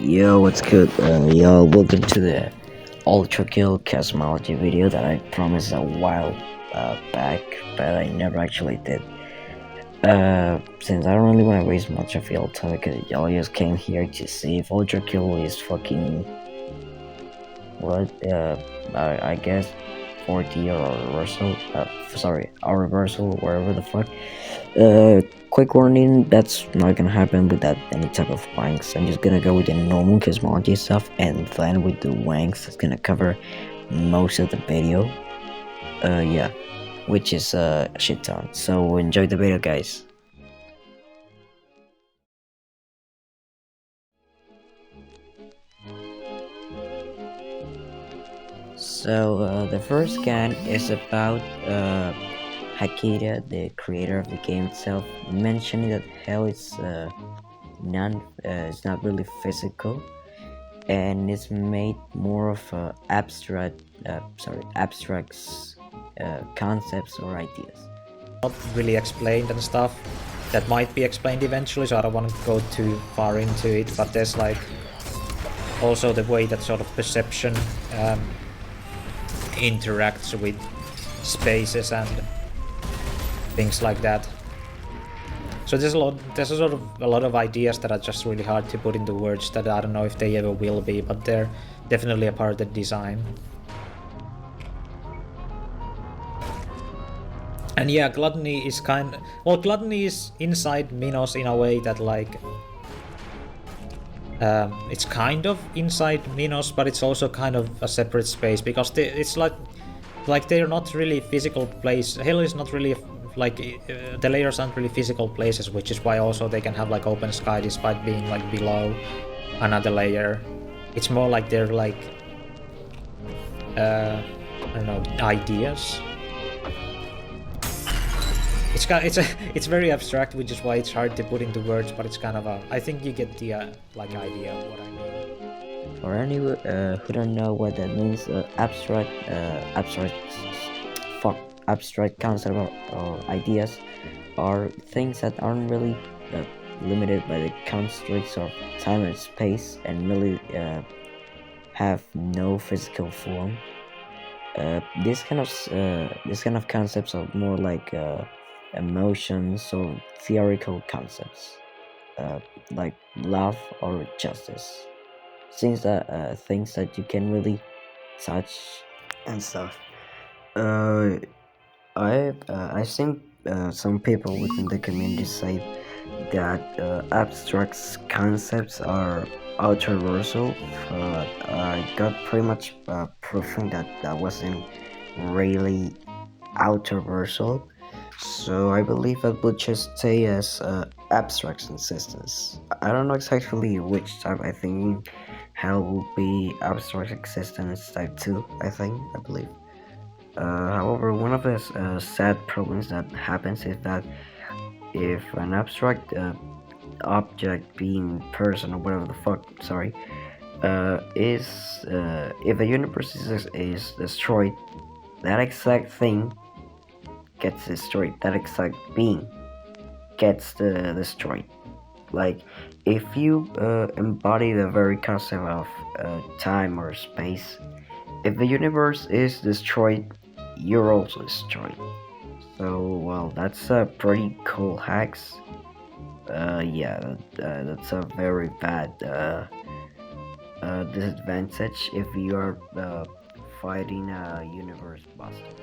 Yo, what's good? Yo, welcome to the ULTRAKILL cosmology video that I promised a while back, but I never actually did. Since I don't really want to waste much of your time, because y'all just came here to see if ULTRAKILL is fucking what? I guess 40 or reversal. Sorry, a reversal, wherever the fuck. Quick warning, that's not gonna happen without any type of wanks. I'm just gonna go with the normal cosmology stuff, and then with the wanks, it's gonna cover most of the video. Yeah, which is a shit ton. So enjoy the video, guys. So the first scan is about Hakita, the creator of the game itself, mentioning that hell is it's not really physical, and it's made more of abstract concepts or ideas. Not really explained and stuff. That might be explained eventually, so I don't want to go too far into it, but there's like also the way that sort of perception interacts with spaces and things like that. So there's a lot of ideas that are just really hard to put into words, that I don't know if they ever will be, but they're definitely a part of the design. And yeah, gluttony is gluttony is inside Minos in a way that like it's kind of inside Minos, but it's also kind of a separate space, because it's like they're not really physical place. Hell is not really like the layers aren't really physical places, which is why also they can have like open sky despite being like below another layer. It's more like they're like I don't know, ideas. It's very abstract, which is why it's hard to put into words, but it's kind of I think you get the like idea of what I mean. For anyone who don't know what that means, abstract concept or ideas are things that aren't really limited by the constraints of time and space, and really have no physical form. This kind of concepts are more like emotions or theoretical concepts, like love or justice, things that you can really touch and stuff. I think some people within the community say that abstract concepts are ultra-universal. I got pretty much proving that wasn't really ultra-universal. So I believe that would just stay as abstract existence. I don't know exactly which type. I think hell will be abstract existence type 2, I believe. However, one of the sad problems that happens is that if an abstract object, being person or whatever the fuck, sorry, if the universe is destroyed, that exact thing gets destroyed. That exact being gets destroyed. Like, if you embody the very concept of time or space, if the universe is destroyed, you're also destroyed. So, well, that's a pretty cool hacks. Yeah, that's a very bad disadvantage if you are fighting a universe buster.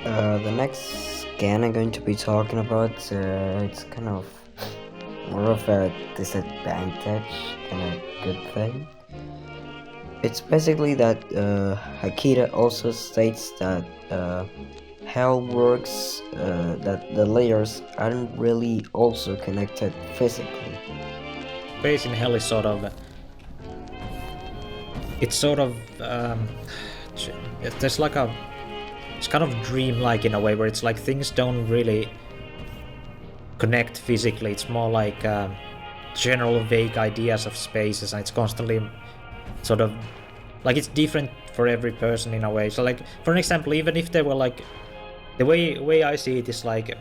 The next scan I'm going to be talking about, it's kind of more of a disadvantage than a good thing. It's basically that Hakita also states that hell works, that the layers aren't really also connected physically. Space in hell is sort of there's like it's kind of dreamlike in a way, where it's like things don't really connect physically. It's more like general vague ideas of spaces, and it's constantly sort of like it's different for every person in a way. So like, for an example, even if they were like, the way I see it is like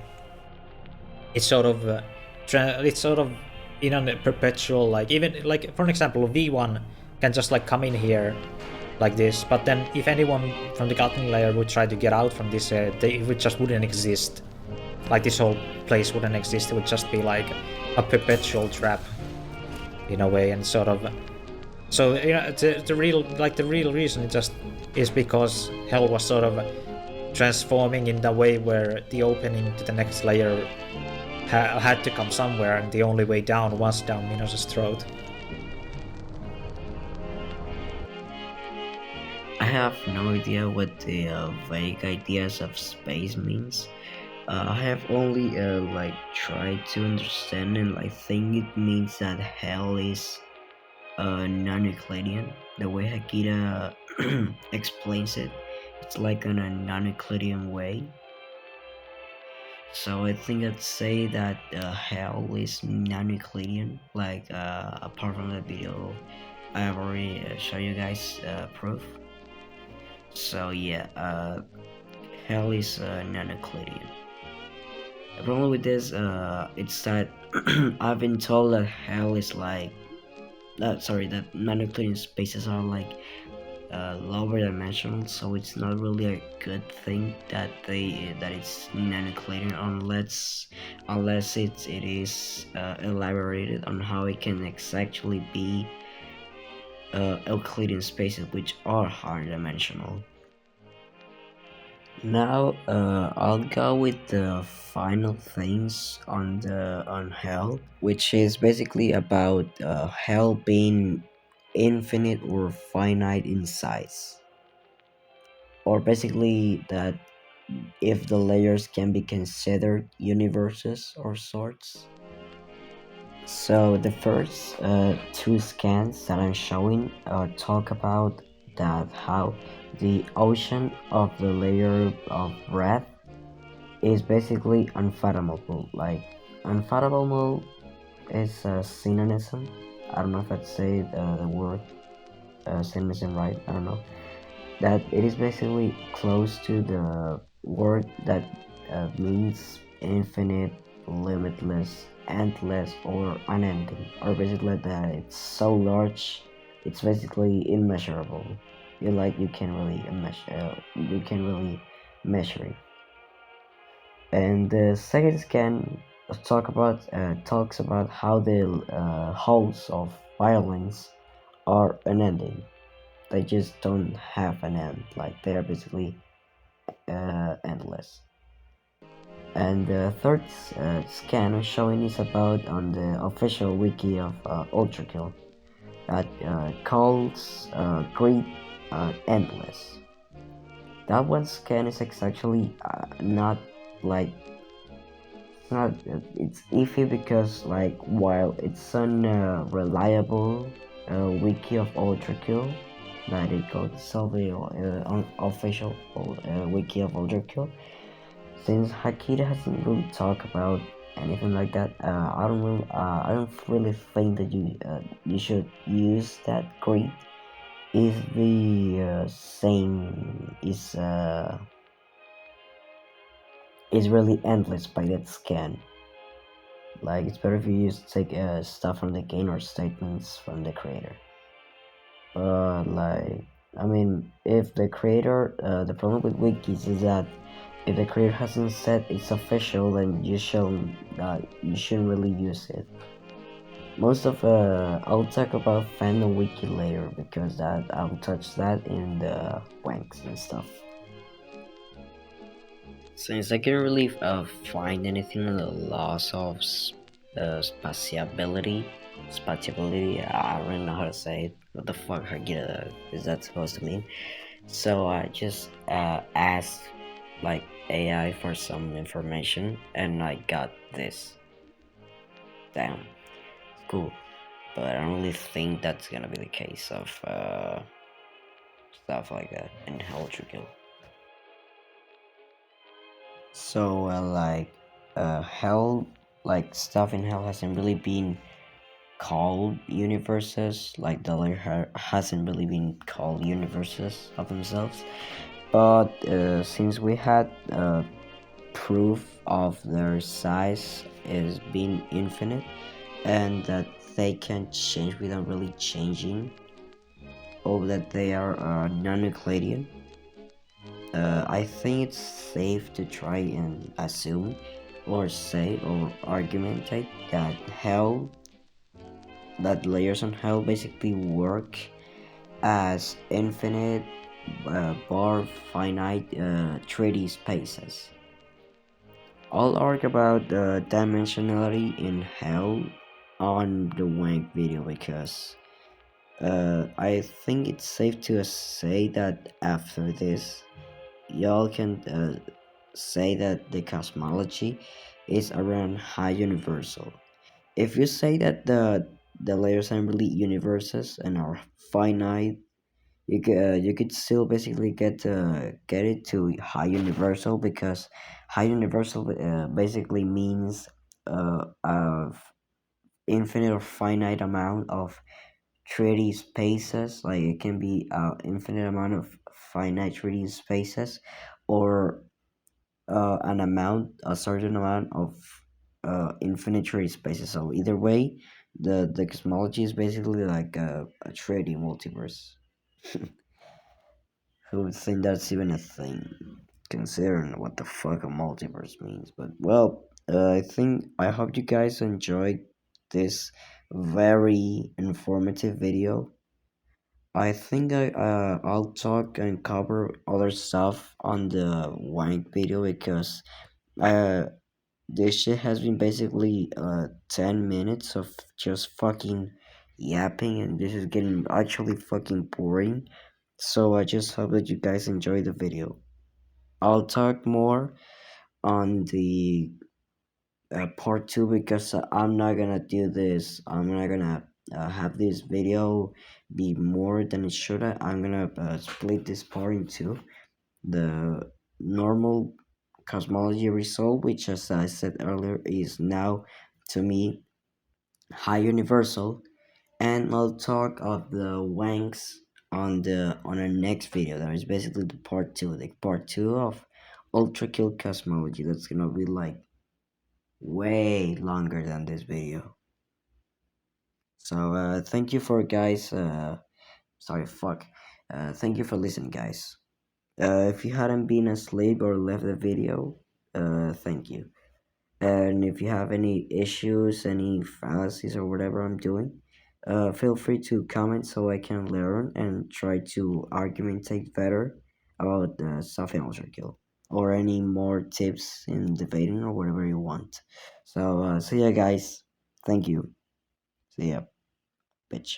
it's sort of in a perpetual, like, even like for an example, V1 can just like come in here like this, but then if anyone from the Gatling layer would try to get out from this, it would just wouldn't exist. Like this whole place wouldn't exist. It would just be like a perpetual trap in a way, and sort of. So the real reason just is because Hell was sort of transforming in the way where the opening to the next layer had to come somewhere, and the only way down was down Minos' throat. I have no idea what the vague ideas of space means. I have only like tried to understand, and I think it means that hell is non-Euclidean. The way Hakita explains it, it's like in a non-Euclidean way. So I think I'd say that hell is non-Euclidean. Like apart from the video, I have already show you guys proof. So yeah, hell is non-Euclidean. The problem with this, it's that I've been told that hell is like, that non-Euclidean spaces are like lower dimensional, so it's not really a good thing that it's non-Euclidean unless it is elaborated on how it can actually be Euclidean spaces which are higher dimensional. Now I'll go with the final things on hell, which is basically about hell being infinite or finite in size, or basically that if the layers can be considered universes or sorts. So the first two scans that I'm showing talk about that how the ocean of the layer of breath is basically unfathomable. Like unfathomable is a synonym. I don't know if I'd say the word synonym right. I don't know. That it is basically close to the word that means infinite, limitless, endless, or unending, or basically that it's so large, it's basically immeasurable. You can't really measure it. And the second scan talks about how the holes of violins are unending. They just don't have an end. Like they're basically endless. And the third scan I'm showing is about on the official wiki of ULTRAKILL that calls greed endless. That one scan is actually not like it's iffy because like while it's an reliable wiki of ULTRAKILL that it calls itself on official wiki of ULTRAKILL, since Hakita hasn't really talked about anything like that, I don't really think that you should use that grid if the same is really endless by that scan. Like it's better if you take stuff from the game or statements from the creator. Like I mean, if the creator, the problem with wikis is that if the creator hasn't said it's official, then you shouldn't really use it. Most of I'll talk about fandom wiki later because I'll touch that in the wanks and stuff. Since I can't really find anything on the loss of spatiability, I don't really know how to say it. What the fuck is that supposed to mean? So I just asked like AI for some information, and I got this. Damn, it's cool, but I don't really think that's gonna be the case of stuff like that in ULTRAKILL. So hell, like stuff in hell hasn't really been called universes. Like the layer hasn't really been called universes of themselves. But since we had proof of their size is being infinite, and that they can change without really changing, or that they are non-Euclidean. I think it's safe to try and assume or say or argumentate that layers on hell basically work as infinite bar finite 3D spaces. I'll argue about the dimensionality in hell on the wank video because I think it's safe to say that after this y'all can say that the cosmology is around high universal. If you say that the layers are really universes and are finite, you could still basically get it to high universal, because high universal basically means of infinite or finite amount of 3D spaces. Like it can be infinite amount of finite 3D spaces, or a certain amount of infinite 3D spaces. So either way, the cosmology is basically like a 3D multiverse. Who would think that's even a thing, considering what the fuck a multiverse means? But well, I hope you guys enjoyed this very informative video. I think I'll talk and cover other stuff on the wank video, because uh this shit has been basically 10 minutes of just fucking yapping, and this is getting actually fucking boring. So I just hope that you guys enjoy the video. I'll talk more on the part 2, because I'm not gonna do this. I'm not gonna have this video be more than it should. I'm gonna split this part into the normal cosmology result, which, as I said earlier, is now to me high universal, and I'll talk of the wanks on our next video. That is basically the part two of ultra kill cosmology. That's gonna be like way longer than this video. So thank you for guys. Sorry, fuck. Thank you for listening, guys. If you hadn't been asleep or left the video, thank you. And if you have any issues, any fallacies, or whatever I'm doing, feel free to comment so I can learn and try to argumentate better about stuff in Ultrakill, or any more tips in debating or whatever you want. So, see ya, guys. Thank you. See ya, bitch.